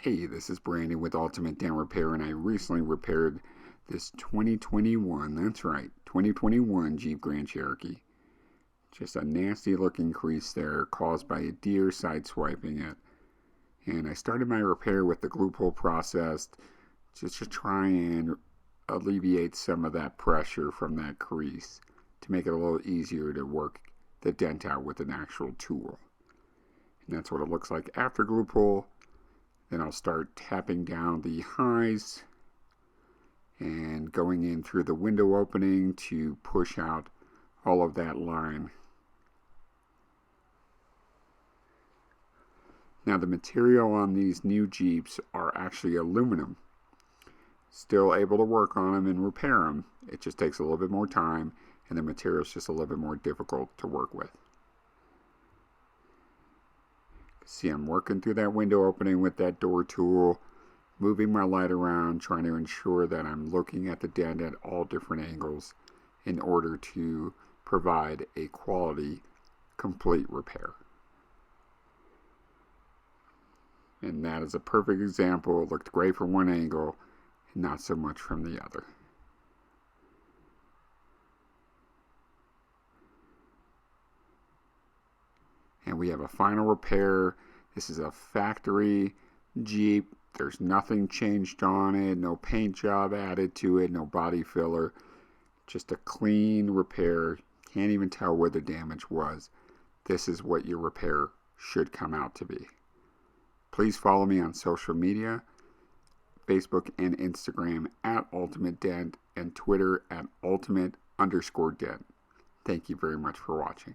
Hey, this is Brandon with Ultimate Dent Repair, and I recently repaired this 2021, that's right, 2021 Jeep Grand Cherokee. Just a nasty looking crease there caused by a deer sideswiping it. And I started my repair with the glue pull process just to try and alleviate some of that pressure from that crease to make it a little easier to work the dent out with an actual tool. And that's what it looks like after glue pull. Then I'll start tapping down the highs and going in through the window opening to push out all of that line. Now the material on these new Jeeps are actually aluminum. Still able to work on them and repair them. It just takes a little bit more time and the material is just a little bit more difficult to work with. See, I'm working through that window opening with that door tool, moving my light around, trying to ensure that I'm looking at the dent at all different angles in order to provide a quality, complete repair. And that is a perfect example. It looked great from one angle, and not so much from the other. And we have a final repair. This is a factory Jeep. There's nothing changed on it, no paint job added to it, no body filler. Just a clean repair. Can't even tell where the damage was. This is what your repair should come out to be. Please follow me on social media, Facebook and Instagram at Ultimate Dent and Twitter at Ultimate_Dent. Thank you very much for watching.